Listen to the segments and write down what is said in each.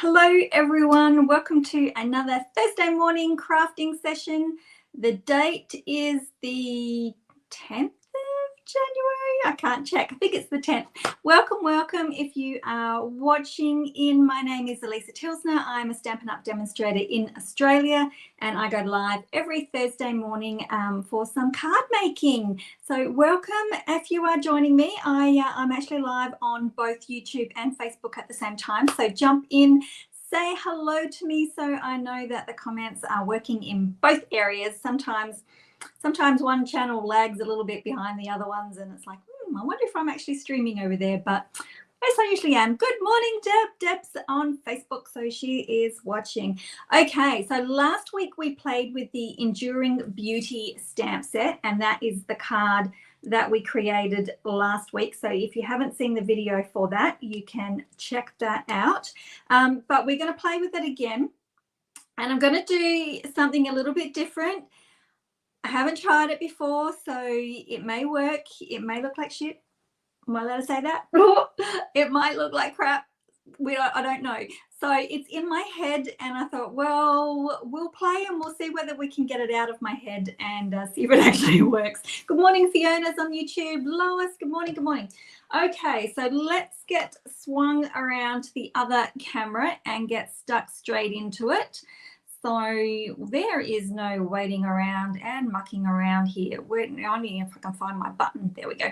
Hello everyone, welcome to another Thursday morning crafting session. The date is the 10th of January. I can't check. I think it's the 10th. Welcome. If you are watching in, my name is Alisa Tilsner. I'm a Stampin' Up demonstrator in Australia, and I go live every Thursday morning for some card making. So welcome if you are joining me. I'm actually live on both YouTube and Facebook at the same time. So jump in, say hello to me so I know that the comments are working in both areas. Sometimes one channel lags a little bit behind the other ones and it's like, I wonder if I'm actually streaming over there, but yes, I usually am. Good morning, Deb. Deb's on Facebook, so she is watching. Okay, so last week we played with the Enduring Beauty stamp set, and that is the card that we created last week. So if you haven't seen the video for that, you can check that out. But we're going to play with it again, and I'm going to do something a little bit different. I haven't tried it before, so it may work. It may look like shit. Am I allowed to say that? It might look like crap. I don't know. So it's in my head, and I thought, well, we'll play and we'll see whether we can get it out of my head and see if it actually works. Good morning, Fiona's on YouTube. Lois, good morning. Okay, so let's get swung around to the other camera and get stuck straight into it. So there is no waiting around and mucking around here. Only if I can find my button. There we go.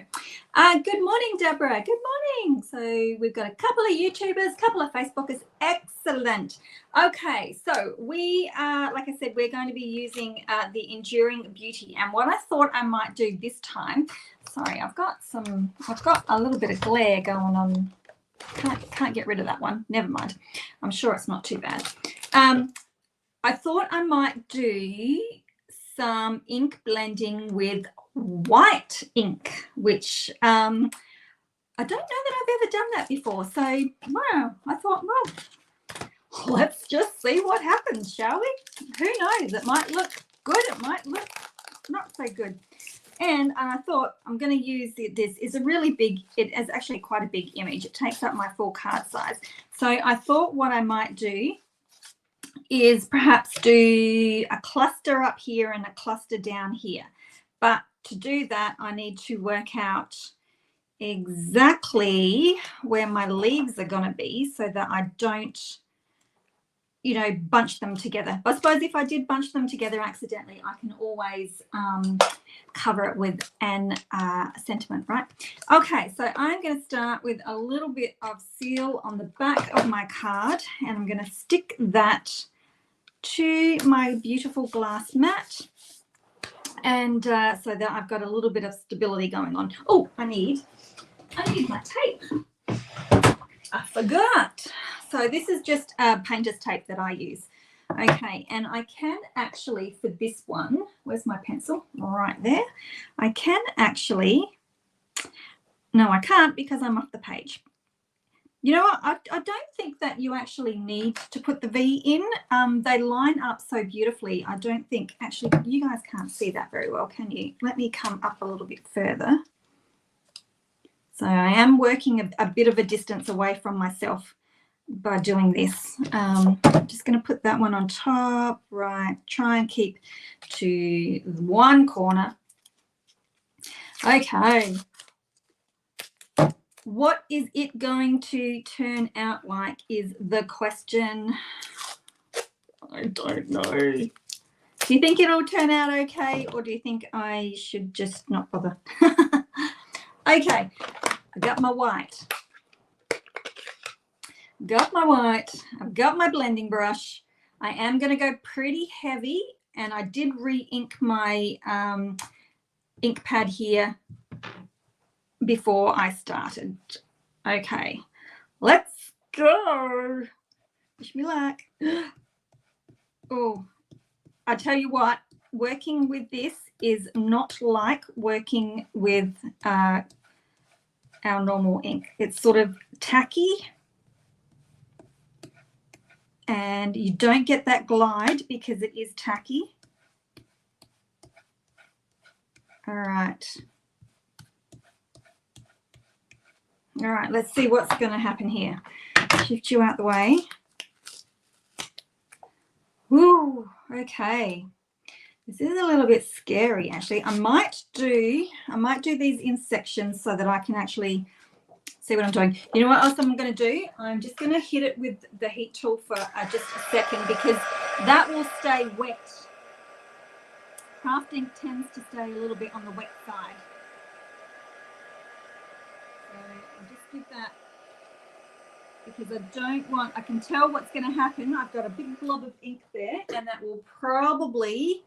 Good morning, Deborah. Good morning. So we've got a couple of YouTubers, a couple of Facebookers. Excellent. Okay, so we are, like I said, we're going to be using the Enduring Beauty. And what I thought I might do this time, sorry, I've got a little bit of glare going on. Can't get rid of that one. Never mind. I'm sure it's not too bad. I thought I might do some ink blending with white ink, which I don't know that I've ever done that before. So, wow, I thought, well, let's just see what happens, shall we? Who knows? It might look good. It might look not so good. And I thought I'm going to use this. It's a really big, it is actually quite a big image. It takes up my full card size. So I thought what I might do is perhaps do a cluster up here and a cluster down here. But to do that, I need to work out exactly where my leaves are going to be so that I don't, bunch them together. I suppose if I did bunch them together accidentally, I can always cover it with an sentiment, right? Okay, so I'm going to start with a little bit of seal on the back of my card, and I'm going to stick that to my beautiful glass mat, and so that I've got a little bit of stability going on. Oh, I need my tape. I forgot. So this is just painter's tape that I use. Okay, and I can actually, for this one, where's my pencil? Right there. I can actually, no, I can't because I'm off the page. You know what? I don't think that you actually need to put the V in. They line up so beautifully. I don't think, actually, you guys can't see that very well, can you? Let me come up a little bit further. So I am working a bit of a distance away from myself by doing this. I'm just going to put that one on top, right? Try and keep to one corner. Okay. What is it going to turn out like is the question. I don't know. Do you think it'll turn out okay, or do you think I should just not bother? Okay, I got my white. I've got my blending brush. I am going to go pretty heavy, and I did re-ink my ink pad here before I started. Okay, let's go. Wish me luck. Oh, I tell you what, working with this is not like working with our normal ink. It's sort of tacky, and you don't get that glide because it is tacky. All right. All right, let's see what's going to happen here. Shift you out the way. Ooh, okay. This is a little bit scary, actually. I might do these in sections so that I can actually see what I'm doing. You know what else I'm going to do? I'm just going to hit it with the heat tool for just a second, because that will stay wet. Crafting tends to stay a little bit on the wet side. So I'll just give that, because I can tell what's going to happen. I've got a big blob of ink there, and that will probably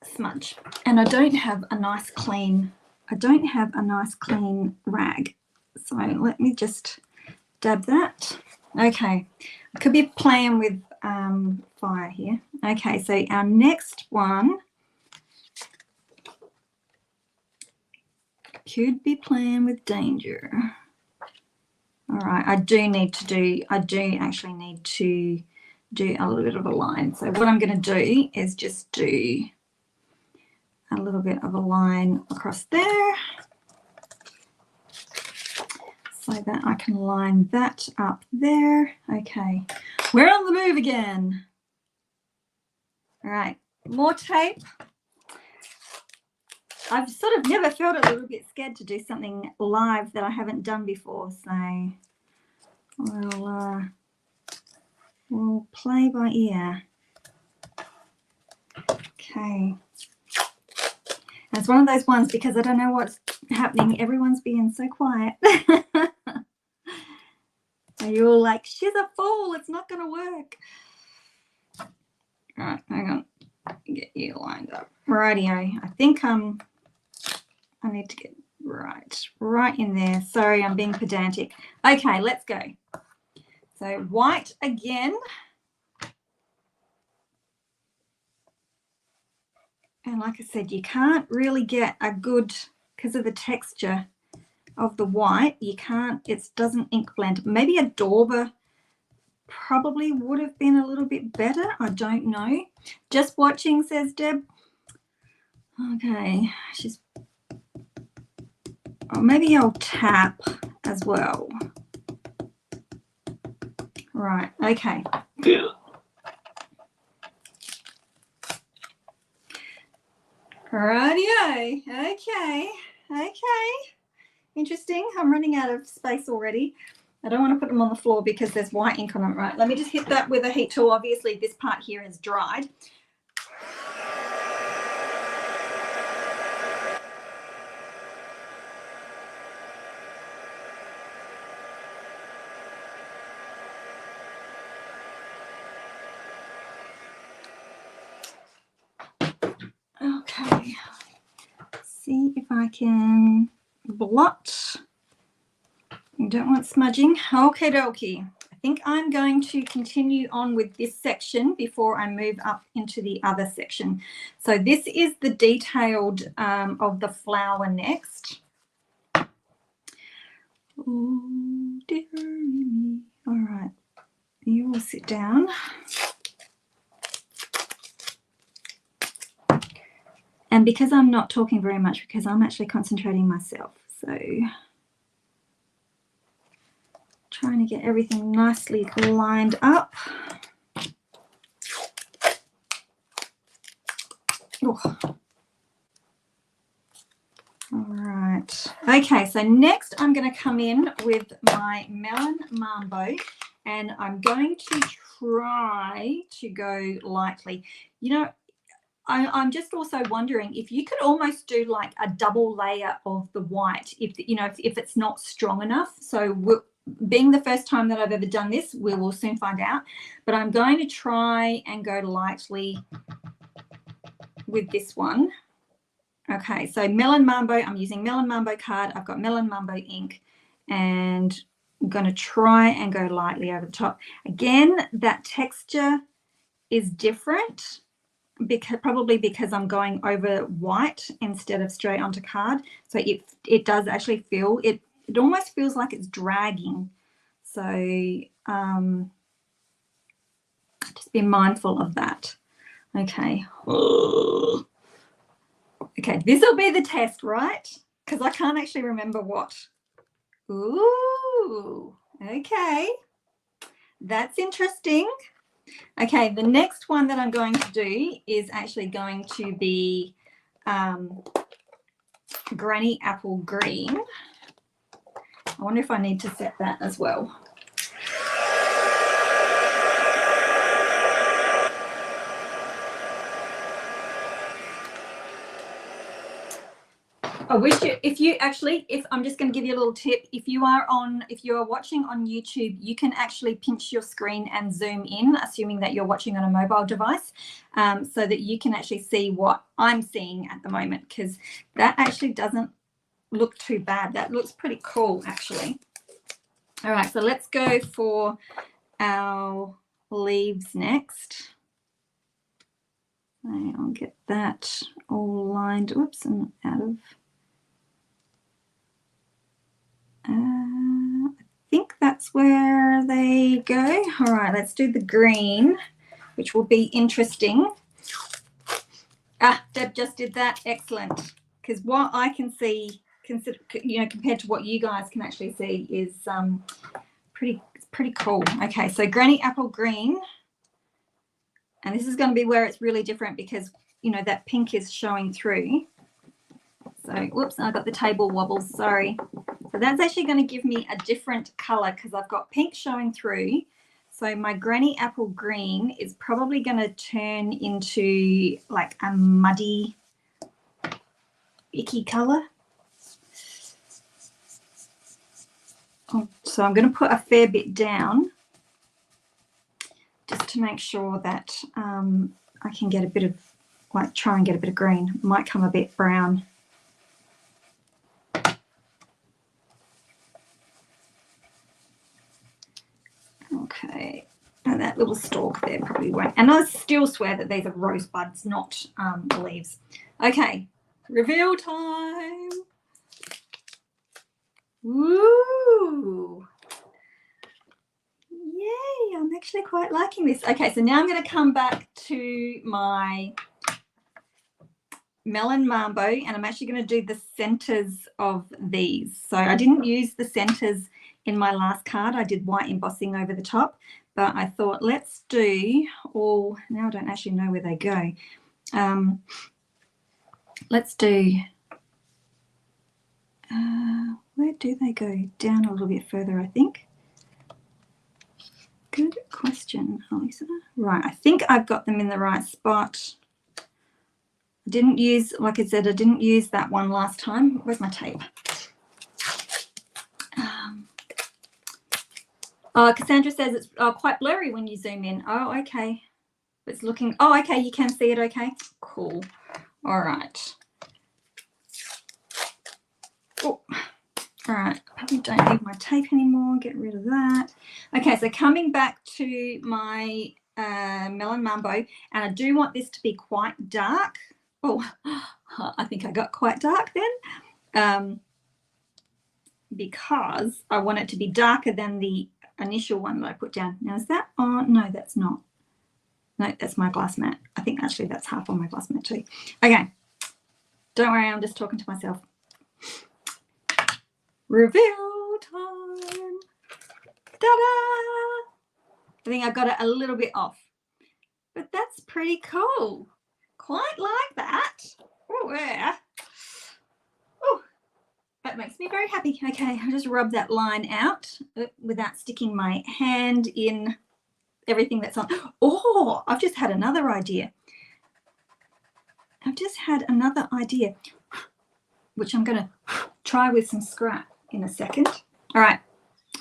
smudge. And I don't have a nice clean rag. So let me just dab that. Okay, I could be playing with fire here. Okay, so our next one could be playing with danger. All right, I do actually need to do a little bit of a line. So what I'm going to do is just do a little bit of a line across there, so that I can line that up there. Okay, we're on the move again. All right, more tape. I've sort of never felt a little bit scared to do something live that I haven't done before, so we'll play by ear. Okay. And it's one of those ones, because I don't know what's happening. Everyone's being so quiet. Are you all like, she's a fool, it's not going to work? All right, hang on. Get you lined up. Rightio. I think I need to get right in there. Sorry, I'm being pedantic. Okay, let's go. So white again. And like I said, you can't really get a good, because of the texture of the white, it doesn't ink blend. Maybe a dauber probably would have been a little bit better. I don't know. Just watching, says Deb. Okay, maybe I'll tap as well. Right, okay. Rightio. Okay. Interesting. I'm running out of space already. I don't want to put them on the floor because there's white ink on them. Right, let me just hit that with a heat tool. Obviously, this part here is dried. Okay. See if I can blot. You don't want smudging. Okie dokie. I think I'm going to continue on with this section before I move up into the other section. So this is the detailed of the flower next. Oh, dear me. All right, you will sit down. And because I'm not talking very much, because I'm actually concentrating myself, so trying to get everything nicely lined up. Oh. All right. Okay, so next I'm going to come in with my Melon Mambo, and I'm going to try to go lightly. You know, I'm just also wondering if you could almost do like a double layer of the white, if it's not strong enough. So being the first time that I've ever done this, we will soon find out. But I'm going to try and go lightly with this one. Okay, so Melon Mambo, I'm using Melon Mambo card. I've got Melon Mambo ink, and I'm going to try and go lightly over the top. Again, that texture is different, probably because I'm going over white instead of straight onto card. So it does actually feel, it almost feels like it's dragging. So just be mindful of that. Okay. Okay, this will be the test, right? Because I can't actually remember what. Ooh, okay. That's interesting. Okay, the next one that I'm going to do is actually going to be Granny Apple Green. I wonder if I need to set that as well. I wish you, if I'm just going to give you a little tip, if you are watching on YouTube, you can actually pinch your screen and zoom in, assuming that you're watching on a mobile device, so that you can actually see what I'm seeing at the moment, because that actually doesn't look too bad. That looks pretty cool, actually. All right, so let's go for our leaves next. I'll get that all lined. Oops, and out of. I think that's where they go. All right, let's do the green, which will be interesting. Deb just did that. Excellent. Because what I can see, compared to what you guys can actually see, is pretty cool. Okay, so Granny Apple Green, and this is going to be where it's really different because that pink is showing through. So, whoops, I got the table wobbles, sorry. So that's actually going to give me a different color because I've got pink showing through. So my Granny Apple Green is probably going to turn into like a muddy, icky color. So I'm going to put a fair bit down just to make sure that I can get a bit of, try and get a bit of green. Might come a bit brown. Okay, and that little stalk there probably won't. And I still swear that these are rosebuds, not leaves. Okay, reveal time. Woo! Yay, I'm actually quite liking this. Okay, so now I'm going to come back to my Melon Mambo, and I'm actually going to do the centers of these. So I didn't use the centers in my last card. I did white embossing over the top, but I thought let's do all, now I don't actually know where they go. Let's do, where do they go? Down a little bit further, I think. Good question, Alisa. Right, I think I've got them in the right spot. I didn't use, like I said, I didn't use that one last time. Where's my tape? Cassandra says it's quite blurry when you zoom in. Oh, okay. It's looking, oh, okay, you can see it, okay. Cool. All right. Oh, all right, probably don't need my tape anymore. Get rid of that. Okay, so coming back to my Melon Mambo, and I do want this to be quite dark. Oh, I think I got quite dark then, because I want it to be darker than the initial one that I put down. Now, is that on? No, that's not. No, that's my glass mat. I think actually that's half on my glass mat too. Okay, don't worry, I'm just talking to myself. Reveal time. Ta-da! I think I got it a little bit off, but that's pretty cool. Quite like that. Oh, yeah. Oh, that makes me very happy. Okay, I'll just rub that line out without sticking my hand in everything that's on. Oh, I've just had another idea. Which I'm going to try with some scrap in a second. All right.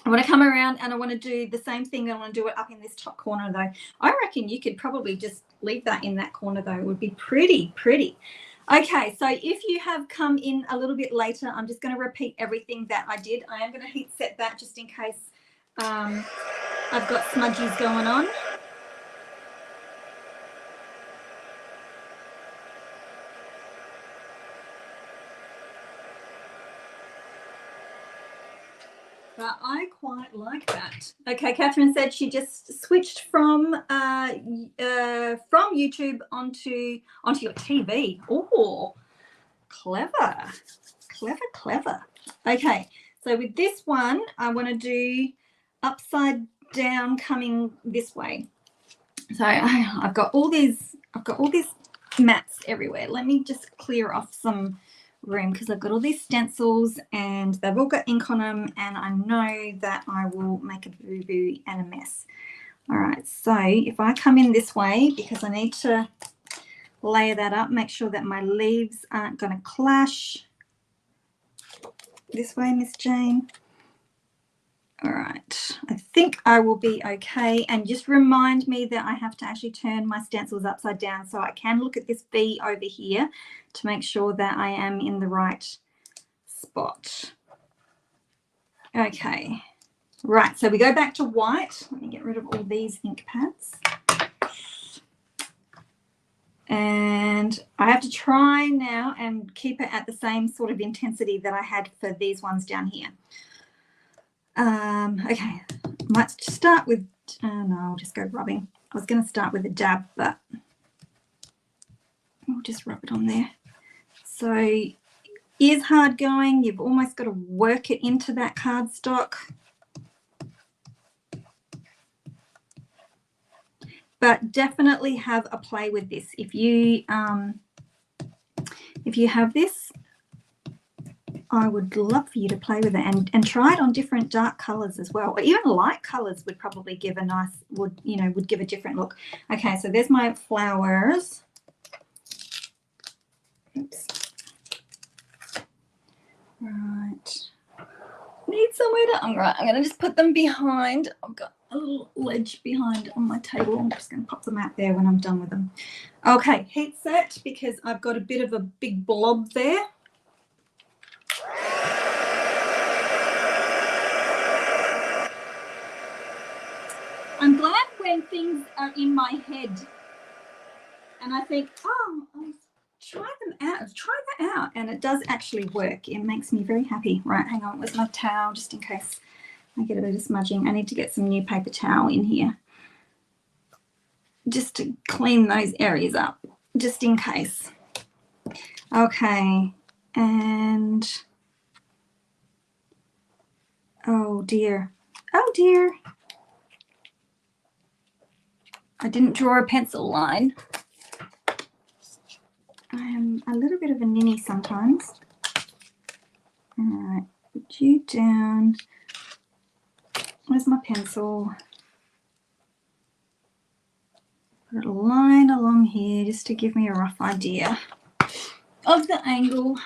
I want to come around and I want to do the same thing. I want to do it up in this top corner though. I reckon you could probably just leave that in that corner though. It would be pretty. Okay, so if you have come in a little bit later, I'm just going to repeat everything that I did. I am going to heat set that just in case I've got smudgies going on. But I quite like that. Okay, Catherine said she just switched from YouTube onto your TV. Oh, clever. Okay, so with this one, I want to do upside down coming this way. So I've got all these mats everywhere. Let me just clear off some room because I've got all these stencils and they've all got ink on them, and I know that I will make a boo-boo and a mess. All right, so if I come in this way, because I need to layer that up, make sure that my leaves aren't going to clash. This way, Miss Jane. All right, I think I will be okay. And just remind me that I have to actually turn my stencils upside down so I can look at this V over here to make sure that I am in the right spot. Okay, right, so we go back to white. Let me get rid of all these ink pads. And I have to try now and keep it at the same sort of intensity that I had for these ones down here. Okay, might start with, no, I'll just go rubbing. I was going to start with a dab, but I'll just rub it on there. So is hard going. You've almost got to work it into that cardstock. But definitely have a play with this. If you have this, I would love for you to play with it and try it on different dark colors as well, or even light colors would probably give a nice, would give a different look. Okay, so there's my flowers. Oops. Right. Need somewhere to, all right, I'm going to just put them behind. I've got a little ledge behind on my table. I'm just going to pop them out there when I'm done with them. Okay, heat set, because I've got a bit of a big blob there. I'm glad when things are in my head and I think, oh, I'll try that out, and it does actually work. It makes me very happy. Right, hang on, where's my towel, just in case I get a bit of smudging. I need to get some new paper towel in here just to clean those areas up, just in case. Okay, and oh dear, I didn't draw a pencil line. I am a little bit of a ninny sometimes. All right, put you down. Where's my pencil? Put a line along here just to give me a rough idea of the angle.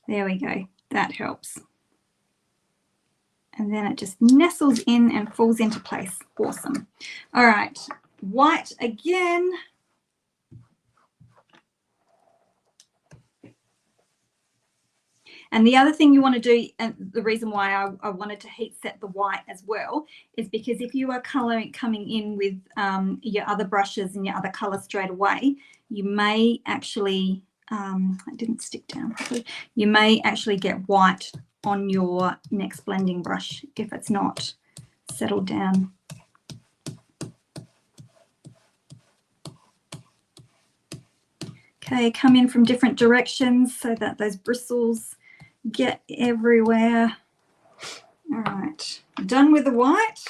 There we go, that helps. And then it just nestles in and falls into place. Awesome. All right, white again. And the other thing you want to do, and the reason why I wanted to heat set the white as well, is because if you are coming in with your other brushes and your other color straight away, you may actually, it didn't stick down properly, you may actually get white on your next blending brush if it's not settled down. Okay, come in from different directions so that those bristles get everywhere. All right, done with the white.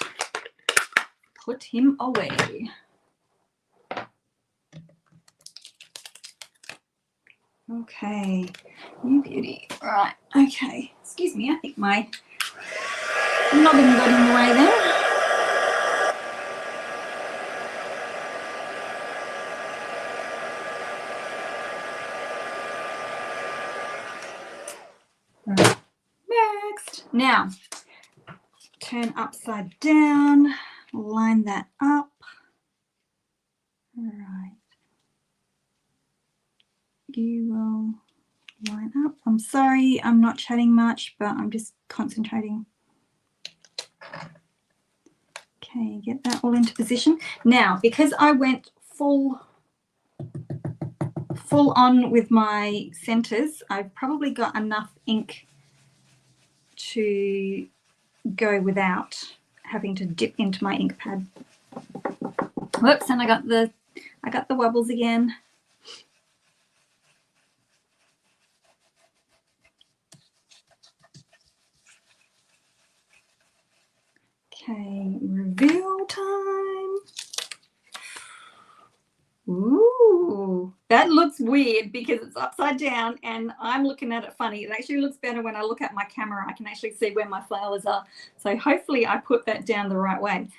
Put him away. Okay, you beauty. All right, okay. Excuse me, I think my noggin got in the way there. Next, now turn upside down, line that up. All right, you will line up. I'm sorry, I'm not chatting much, but I'm just concentrating. Okay, get that all into position. Now, because I went full on with my centers, I've probably got enough ink to go without having to dip into my ink pad. Whoops, and I got the wobbles again. Okay, reveal time. Ooh, that looks weird because it's upside down and I'm looking at it funny. It actually looks better when I look at my camera. I can actually see where my flowers are. So hopefully I put that down the right way.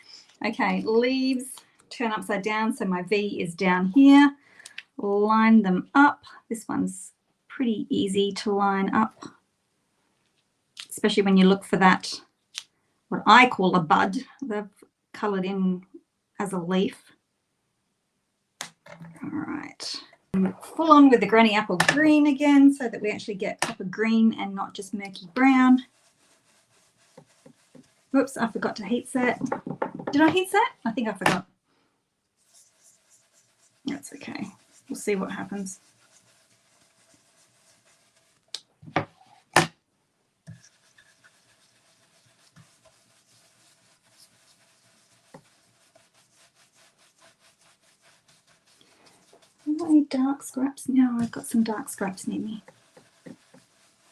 Okay, leaves turn upside down. So my V is down here. Line them up. This one's pretty easy to line up, especially when you look for that, what I call a bud. They've colored in as a leaf. All right, full on with the granny apple green again so that we actually get copper green and not just murky brown. Whoops, I forgot to heat set. Did I heat set? I think I forgot. That's okay. We'll see what happens. Any dark scraps? No, I've got some dark scraps near me.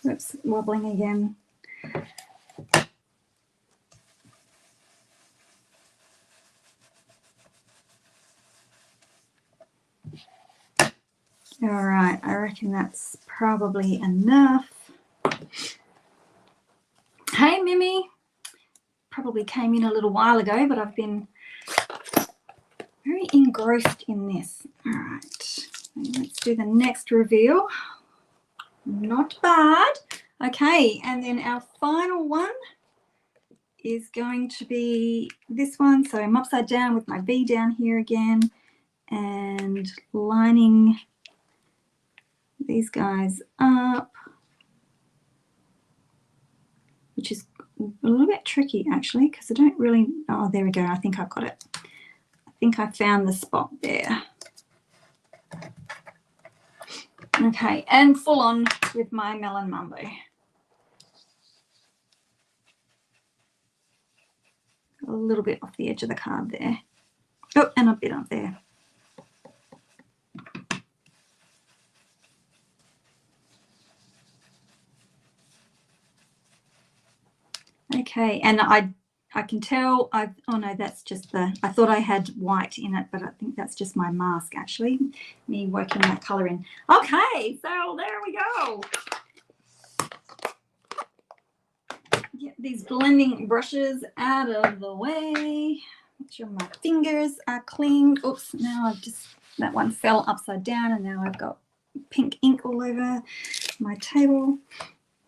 Oops, wobbling again. All right, I reckon that's probably enough. Hey, Mimi. Probably came in a little while ago, but I've been very engrossed in this. All right, let's do the next reveal. Not bad. Okay, and then our final one is going to be this one. So I'm upside down with my V down here again and lining these guys up, which is a little bit tricky actually because I don't really, oh, there we go. I think I've got it. I think I found the spot there. Okay, and full on with my melon mambo. A little bit off the edge of the card there. Oh, and a bit up there. Okay, and I can tell oh no, that's just the, I thought I had white in it, but I think that's just my mask actually, me working that color in. Okay, so there we go. Get these blending brushes out of the way. Make sure my fingers are clean. Oops, now I've just, that one fell upside down and now I've got pink ink all over my table.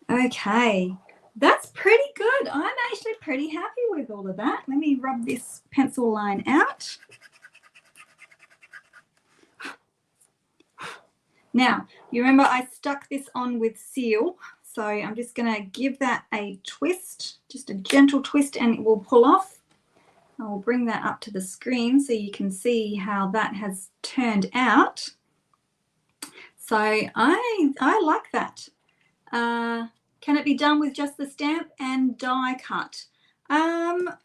Okay, that's pretty good. I'm actually pretty happy with all of that. Let me rub this pencil line out. Now, you remember I stuck this on with seal, so I'm just going to give that a twist, just a gentle twist, and it will pull off. I will bring that up to the screen so you can see how that has turned out. So I like that. Can it be done with just the stamp and die cut? I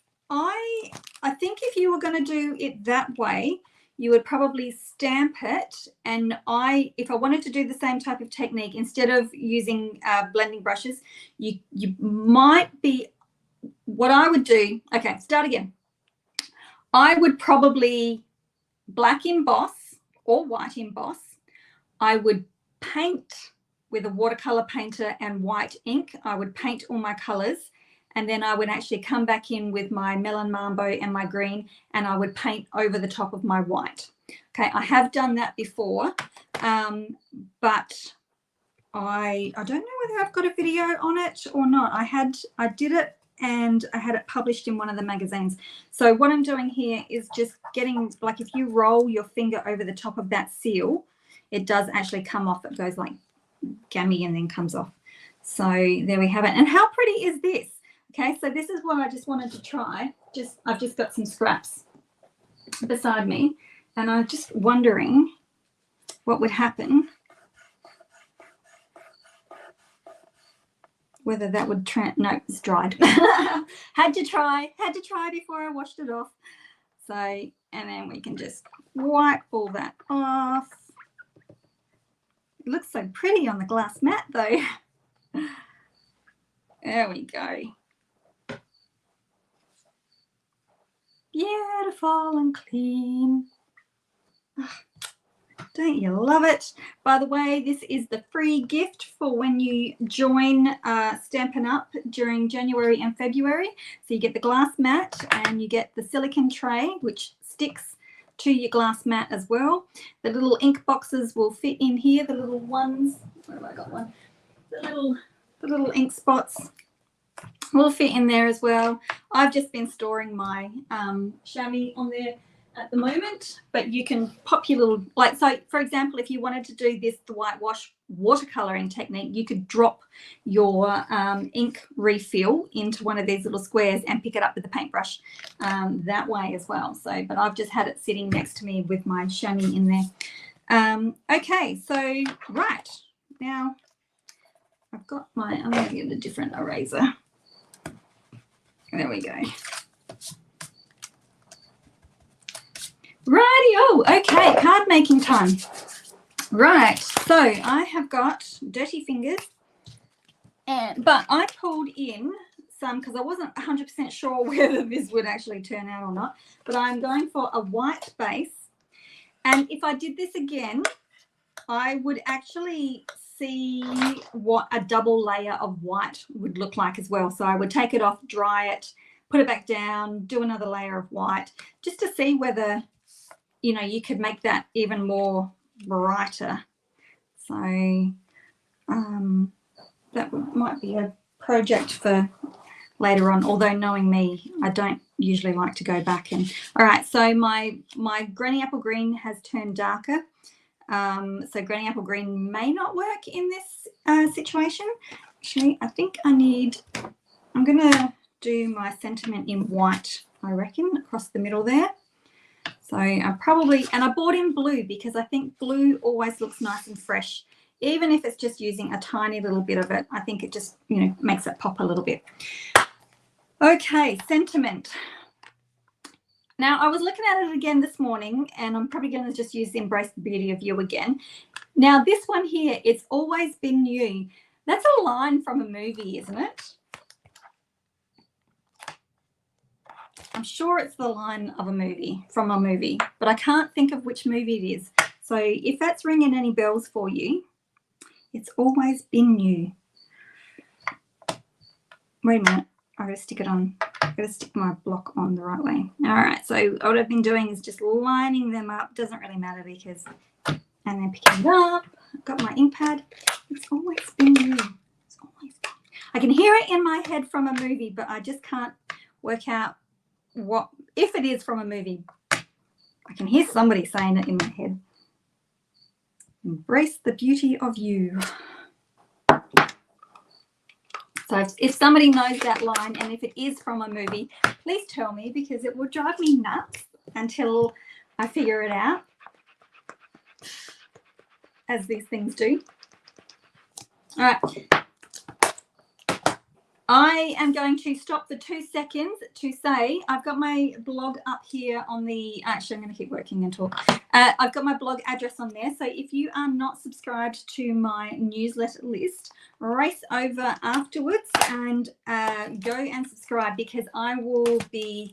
think if you were going to do it that way, you would probably stamp it, and if I wanted to do the same type of technique, instead of using blending brushes, you might be, what I would do, okay, start again. I would probably black emboss or white emboss. I would paint with a watercolor painter and white ink. I would paint all my colors, and then I would actually come back in with my melon mambo and my green, and I would paint over the top of my white. Okay, I have done that before, but I don't know whether I've got a video on it or not. I did it and I had it published in one of the magazines. So what I'm doing here is just getting, like, if you roll your finger over the top of that seal, it does actually come off. It goes like gammy and then comes off. So there we have it. And how pretty is this? Okay, so this is what I just wanted to try. I've just got some scraps beside me, and I'm just wondering what would happen, whether that would no, it's dried. had to try before I washed it off. So, and then we can just wipe all that off. It looks so pretty on the glass mat though. There we go. beautiful and clean. Don't you love it? By the way, this is the free gift for when you join Stampin' Up during January and February. So you get the glass mat and you get the silicone tray, which sticks to your glass mat as well. The little ink boxes will fit in here, the little ones. Where have I got one? The little ink spots will fit in there as well. I've just been storing my chamois on there at the moment, but you can pop your little, like, so for example, if you wanted to do this, the whitewash watercoloring technique, you could drop your ink refill into one of these little squares and pick it up with the paintbrush that way as well. So, but I've just had it sitting next to me with my chamois in there. Okay, so right now I've got my, I'm going to get a different eraser. There we go. Righty-o, okay, card making time. Right, so I have got dirty fingers, but I pulled in some because I wasn't 100% sure whether this would actually turn out or not, but I'm going for a white base. And if I did this again, I would actually see what a double layer of white would look like as well. So I would take it off, dry it, put it back down, do another layer of white, just to see whether, you know, you could make that even more brighter. So that might be a project for later on, although knowing me, I don't usually like to go back. And all right, so my granny apple green has turned darker. So granny apple green may not work in this situation. Actually, I think I'm going to do my sentiment in white, I reckon, across the middle there. So I bought in blue because I think blue always looks nice and fresh. Even if it's just using a tiny little bit of it, I think it just, you know, makes it pop a little bit. Okay, sentiment. Now, I was looking at it again this morning, and I'm probably going to just use the Embrace the Beauty of You again. Now, this one here, it's always been you. That's a line from a movie, isn't it? I'm sure it's the line of a movie, from a movie, but I can't think of which movie it is. So if that's ringing any bells for you, it's always been you. Wait a minute. I've got to stick it on. I've got to stick my block on the right way. All right. So what I've been doing is just lining them up. Doesn't really matter because, and then picking it up. I've got my ink pad. It's always been you. It's always been. I can hear it in my head from a movie, but I just can't work out what, if it is from a movie. I can hear somebody saying it in my head. Embrace the beauty of you. So if somebody knows that line, and if it is from a movie, please tell me, because it will drive me nuts until I figure it out, as these things do. All right. I am going to stop for 2 seconds to say I've got my blog up here on the, actually I'm going to keep working and talk. I've got my blog address on there. So if you are not subscribed to my newsletter list, race over afterwards and go and subscribe, because I will be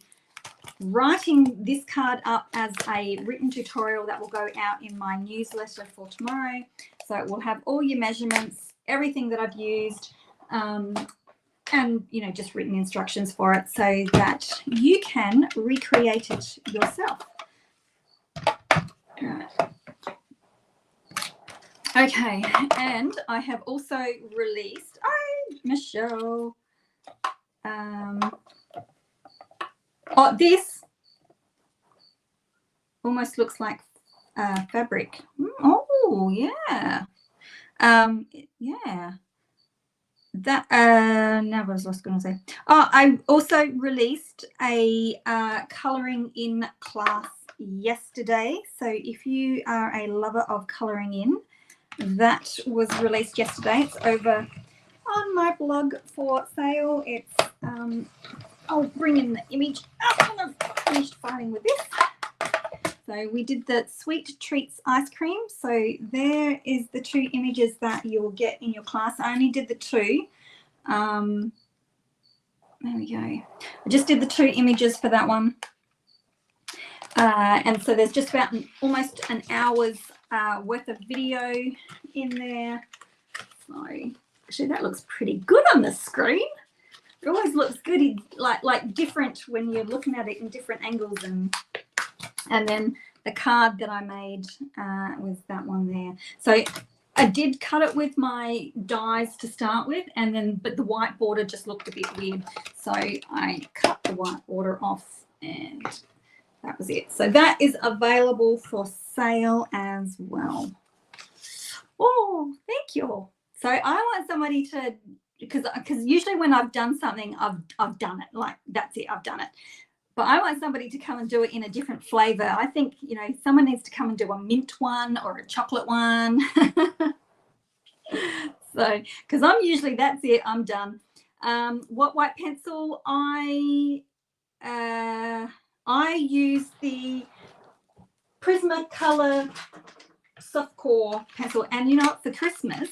writing this card up as a written tutorial that will go out in my newsletter for tomorrow. So it will have all your measurements, everything that I've used, and, you know, just written instructions for it so that you can recreate it yourself. Okay, and I have also released, Michelle, this almost looks like fabric. Oh, yeah. Yeah. That now what was I going to say? Oh, I also released a colouring in class yesterday. So if you are a lover of colouring in, that was released yesterday. It's over on my blog for sale. It's I'll bring in the image after I've finished filing with this. So we did the Sweet Treats ice cream. So there is the 2 images that you'll get in your class. I only did the 2. There we go. I just did the 2 images for that one. And so there's just about almost an hour's worth of video in there. So actually that looks pretty good on the screen. It always looks good, like different when you're looking at it in different angles. And then the card that I made was that one there. So I did cut it with my dies to start with, and then but the white border just looked a bit weird, so I cut the white border off, and that was it. So that is available for sale as well. Oh, thank you. So I want somebody to, because usually when I've done something, I've done it, like that's it, I've done it. But I want somebody to come and do it in a different flavor. I think, you know, someone needs to come and do a mint one or a chocolate one. So, because I'm usually, that's it, I'm done. What white pencil? I use the Prismacolor soft core pencil. And you know what, for Christmas,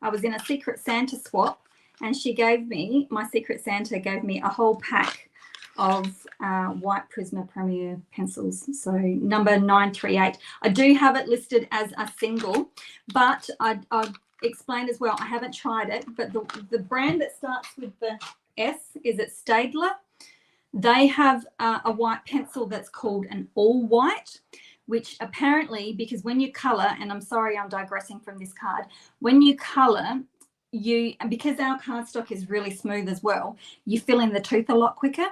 I was in a Secret Santa swap, and she gave me, my Secret Santa gave me a whole pack of white Prisma Premier pencils, so number 938. I do have it listed as a single, but I've explained as well, I haven't tried it, but the brand that starts with the S, is it Staedtler? They have a white pencil that's called an all white, which apparently, because when you color, and I'm sorry I'm digressing from this card, when you color, and because our cardstock is really smooth as well, you fill in the tooth a lot quicker.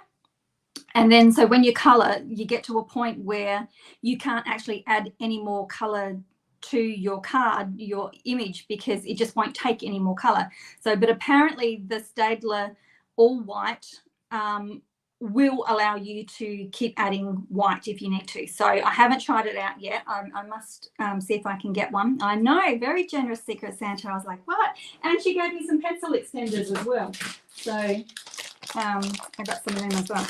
And then so when you color, you get to a point where you can't actually add any more color to your card, your image, because it just won't take any more color. So, but apparently the Staedtler all white will allow you to keep adding white if you need to. So I haven't tried it out yet. I must see if I can get one. I know, very generous Secret Santa. I was like, what? And she gave me some pencil extenders as well. So I got some of them as well,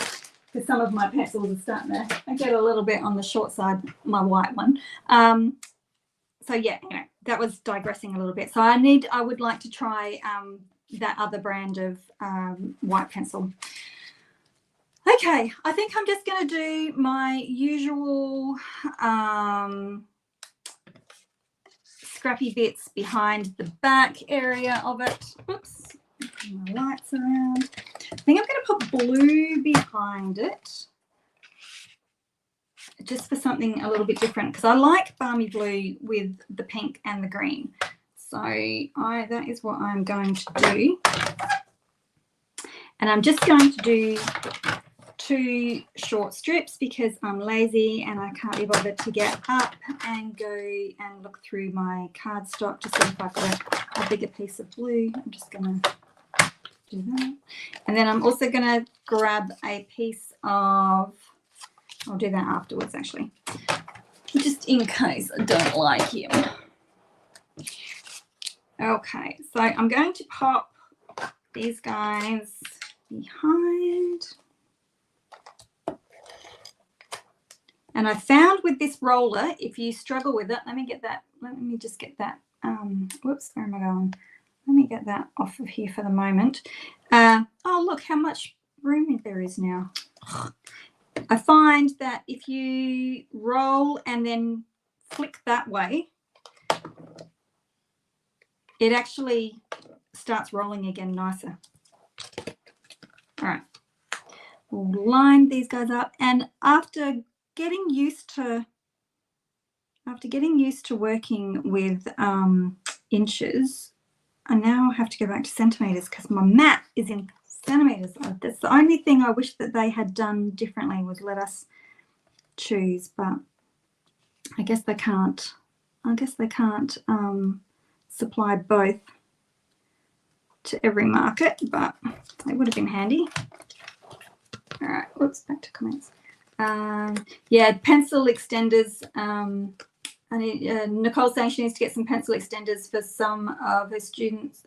because some of my pencils are starting to, I get a little bit on the short side, my white one. So yeah, anyway, that was digressing a little bit. So I would like to try that other brand of white pencil. Okay, I think I'm just going to do my usual scrappy bits behind the back area of it. Oops, my lights around. I think I'm going to put blue behind it, just for something a little bit different, because I like balmy blue with the pink and the green. So that is what I'm going to do. And I'm just going to do 2 short strips because I'm lazy and I can't be bothered to get up and go and look through my cardstock to see if I've got a bigger piece of blue. I'm just going to do that. And then I'm also going to grab a piece of, I'll do that afterwards actually, just in case I don't like him. Okay, so I'm going to pop these guys behind. And I found with this roller, if you struggle with it, let me just get that, whoops, where am I going? Let me get that off of here for the moment. Oh, look how much room there is now. I find that if you roll and then flick that way, it actually starts rolling again nicer. All right, we'll line these guys up, and after getting used to working with inches, I now have to go back to centimeters because my mat is in centimeters. That's the only thing I wish that they had done differently, was let us choose, but I guess they can't. Supply both to every market, but it would have been handy. All right, whoops, back to comments. Yeah, pencil extenders. I need, Nicole's saying she needs to get some pencil extenders for some of her students.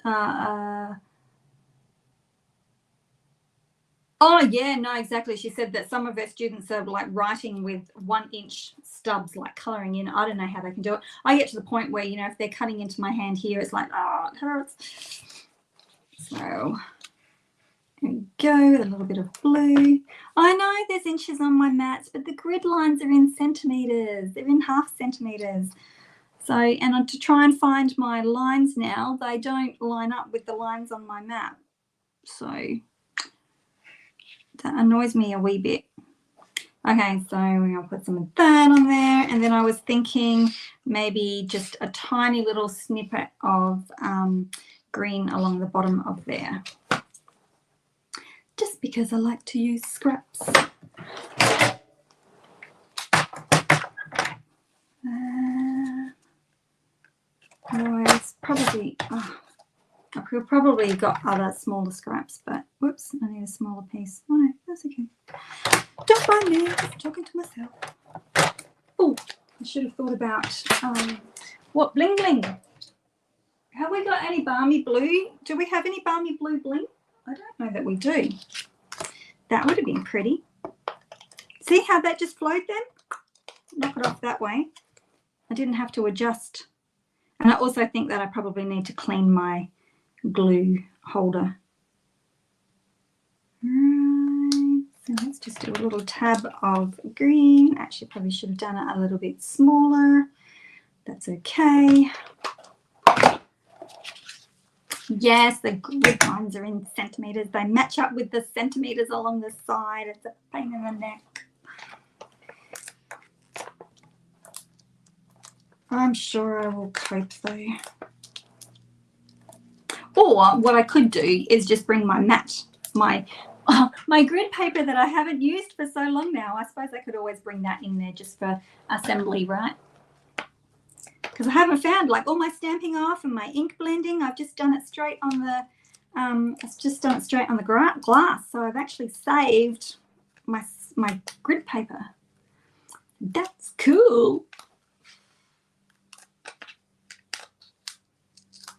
Oh yeah, no, exactly. She said that some of her students are like writing with 1-inch stubs, like colouring in. I don't know how they can do it. I get to the point where, you know, if they're cutting into my hand here, it's like, oh, it hurts. So Here we go, with a little bit of blue. I know there's inches on my mats, but the grid lines are in centimetres. They're in half centimetres. So, and to try and find my lines now, they don't line up with the lines on my map. So that annoys me a wee bit. Okay, so we're going to put some of that on there. And then I was thinking maybe just a tiny little snippet of green along the bottom of there. Just because I like to use scraps. Otherwise, probably, I could probably got other smaller scraps, but whoops, I need a smaller piece. Oh no, that's okay. Don't mind me, I'm just talking to myself. Oh, I should have thought about what bling bling. Have we got any balmy blue? Do we have any balmy blue bling? I don't know that we do. That would have been pretty. See how that just flowed then? Knock it off that way. I didn't have to adjust. And I also think that I probably need to clean my glue holder. Right, so let's just do a little tab of green. Actually, probably should have done it a little bit smaller. That's okay. Yes, the grid lines are in centimetres. They match up with the centimetres along the side. It's a pain in the neck. I'm sure I will cope though. Or what I could do is just bring my mat, my grid paper that I haven't used for so long now. I suppose I could always bring that in there just for assembly, right? Because I haven't found like all my stamping off and my ink blending. I've just done it straight on the glass. So I've actually saved my grid paper. That's cool.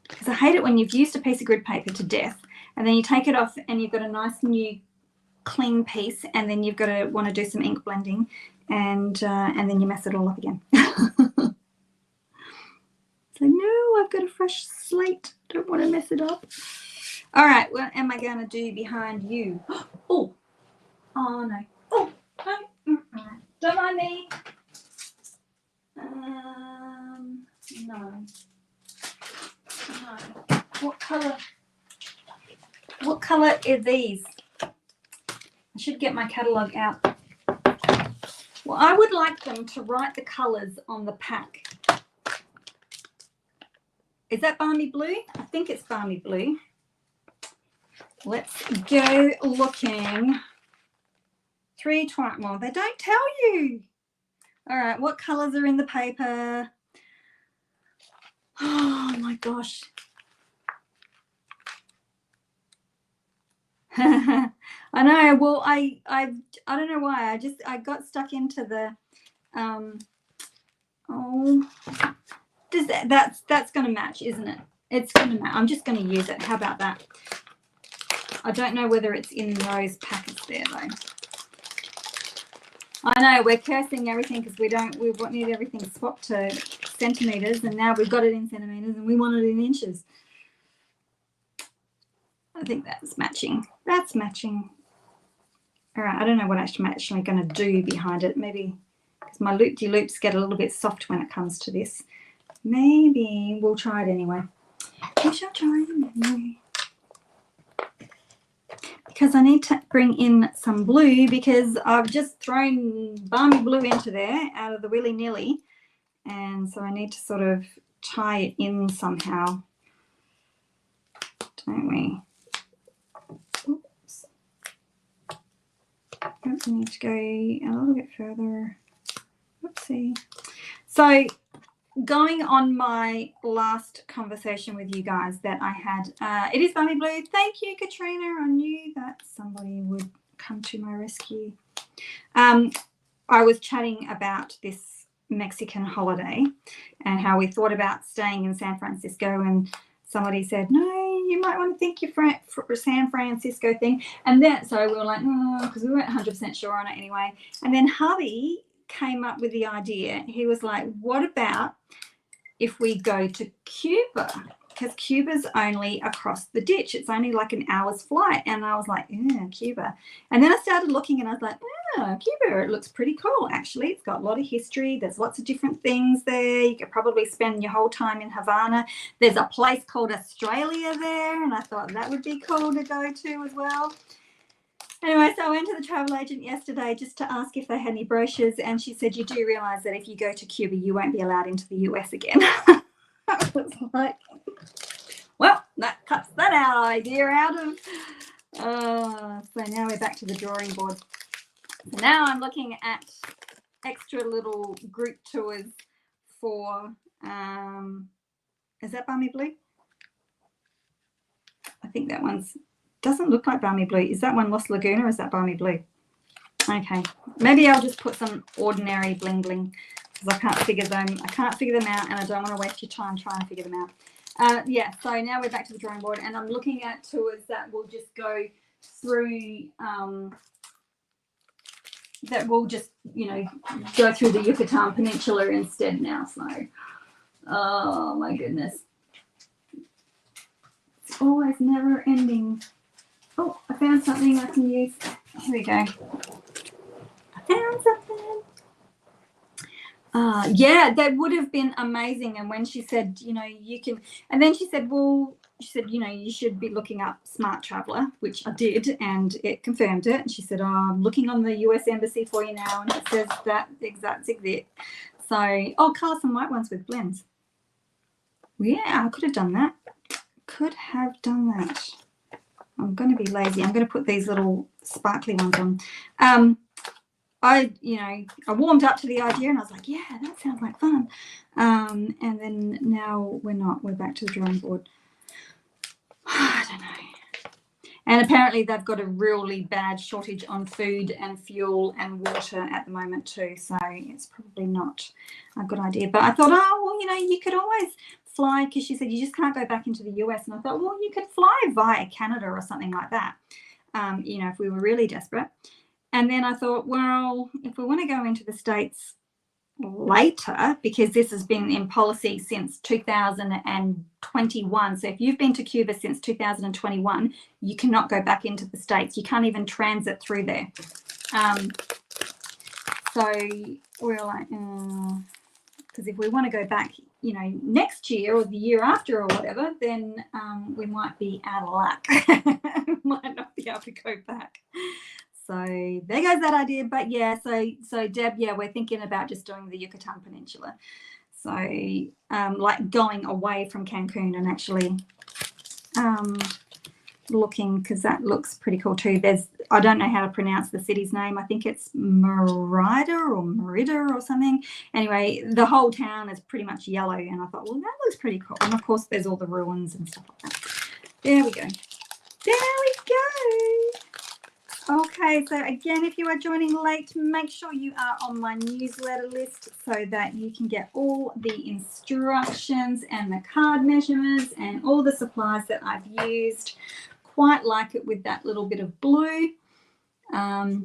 Because I hate it when you've used a piece of grid paper to death and then you take it off and you've got a nice new clean piece and then you've got to want to do some ink blending and then you mess it all up again. So no, I've got a fresh slate. Don't want to mess it up. All right, what am I going to do behind you? Oh no. Oh, no. Don't mind me. No. What colour are these? I should get my catalogue out. Well, I would like them to write the colours on the pack. Is that balmy blue? I think it's balmy blue. Let's go looking. Well, they don't tell you. All right, what colours are in the paper? Oh my gosh. I know. Well, I don't know why. I got stuck into the that's going to match, isn't it? It's going to match. I'm just going to use it. How about that? I don't know whether it's in those packets there though. I know we're cursing everything because we need everything swapped to centimetres, and now we've got it in centimetres and we want it in inches. I think that's matching. That's matching. All right, I don't know what I'm actually going to do behind it. Maybe because my loop-de-loops get a little bit soft when it comes to this. Maybe we'll try it anyway. We shall try it anyway. Because I need to bring in some blue because I've just thrown balmy blue into there out of the willy-nilly. And so I need to sort of tie it in somehow. Don't we? Oops. We need to go a little bit further. Oopsie. So going on my last conversation with you guys that I had, it is balmy blue. Thank you, Katrina. I knew that somebody would come to my rescue. I was chatting about this Mexican holiday and how we thought about staying in San Francisco, and somebody said, no, you might want to think your San Francisco thing. And then, so we were like, no, because we weren't 100% sure on it anyway. And then hubby came up with the idea. He was like, what about if we go to Cuba? because Cuba's only across the ditch. It's only like an hour's flight. And I was like, yeah, Cuba. And then I started looking and I was like, oh, Cuba, it looks pretty cool, actually. It's got a lot of history. There's lots of different things there. You could probably spend your whole time in Havana. There's a place called Australia there, and I thought that would be cool to go to as well. Anyway, so I went to the travel agent yesterday just to ask if they had any brochures, and she said, you do realise that if you go to Cuba, you won't be allowed into the US again. I was like, well, that cuts that idea out of... so now we're back to the drawing board. So now I'm looking at extra little group tours for... is that Balmy Blue? I think that one's... doesn't look like Balmy Blue. Is that one Lost Laguna or is that Balmy Blue? Okay, maybe I'll just put some ordinary bling bling because I can't figure them out, and I don't want to waste your time trying to figure them out. Yeah, so now we're back to the drawing board, and I'm looking at tours that will just go through that will just, you know, go through the Yucatan Peninsula instead now. So oh my goodness, it's always never ending. Oh, I found something I can use. Here we go. I found something. Yeah, that would have been amazing. And when she said, you know, you can, and then she said, well, she said, you know, you should be looking up Smart Traveller, which I did, and it confirmed it. And she said, oh, I'm looking on the US Embassy for you now, and it says that exact it. So, oh, colour some white ones with blends. Yeah, I could have done that. Could have done that. I'm going to be lazy. I'm going to put these little sparkly ones on. I warmed up to the idea and I was like, yeah, that sounds like fun. And then now we're not. We're back to the drawing board. I don't know. And apparently they've got a really bad shortage on food and fuel and water at the moment too. So it's probably not a good idea. But I thought, oh, well, you know, you could always fly, because she said you just can't go back into the US. And I thought, well, you could fly via Canada or something like that, you know, if we were really desperate. And then I thought, well, if we want to go into the States later, because this has been in policy since 2021. So if you've been to Cuba since 2021, you cannot go back into the States. You can't even transit through there. So we're like, because if we want to go back, you know, next year or the year after or whatever, then we might be out of luck. Might not be able to go back. So there goes that idea. But yeah, so Deb, yeah, we're thinking about just doing the Yucatan Peninsula. So like going away from Cancun and actually looking, because that looks pretty cool too. I don't know how to pronounce the city's name. I think it's Merida or something. Anyway, the whole town is pretty much yellow, and I thought, well, that looks pretty cool. And of course there's all the ruins and stuff like that. There we go. There we go. Okay, so again, if you are joining late, make sure you are on my newsletter list so that you can get all the instructions and the card measurements and all the supplies that I've used. Quite like it with that little bit of blue. I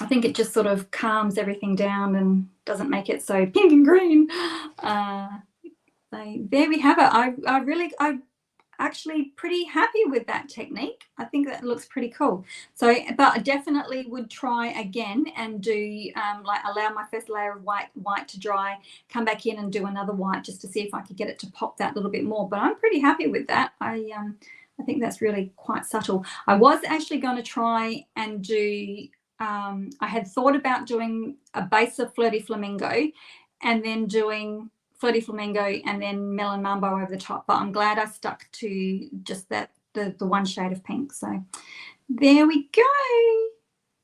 think it just sort of calms everything down and doesn't make it so pink and green. So there we have it. I'm actually pretty happy with that technique. I think that looks pretty cool. So, but I definitely would try again and do like allow my first layer of white to dry, come back in and do another white just to see if I could get it to pop that little bit more. But I'm pretty happy with that. I think that's really quite subtle. I was actually going to try and do, I had thought about doing a base of Flirty Flamingo and then doing Flirty Flamingo and then Melon Mambo over the top, but I'm glad I stuck to just that, the one shade of pink. So there we go.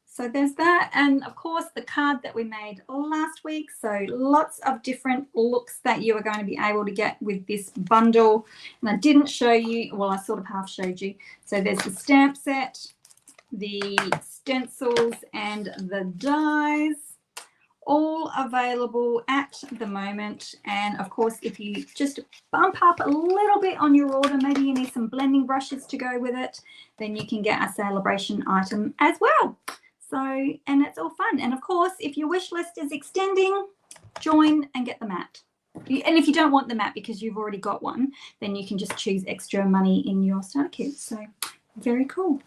So there's that. And of course the card that we made last week. So lots of different looks that you are going to be able to get with this bundle. And I didn't show you, well, I sort of half showed you. So there's the stamp set, the stencils and the dies, all available at the moment. And of course, if you just bump up a little bit on your order, maybe you need some blending brushes to go with it, then you can get a celebration item as well. So, and it's all fun. And of course, if your wish list is extending, join and get the mat. And if you don't want the mat because you've already got one, then you can just choose extra money in your starter kit. So very cool.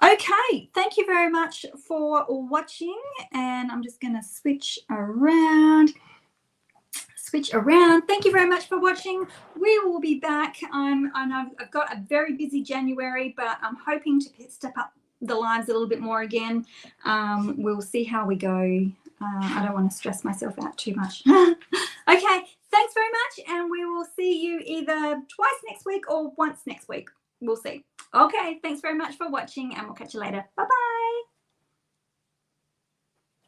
Okay, thank you very much for watching, and I'm just going to switch around. Thank you very much for watching. We will be back. I know I've got a very busy January, but I'm hoping to step up the lives a little bit more again. We'll see how we go. I don't want to stress myself out too much. Okay, thanks very much, and we will see you either twice next week or once next week. We'll see. Okay, thanks very much for watching, and we'll catch you later. Bye-bye.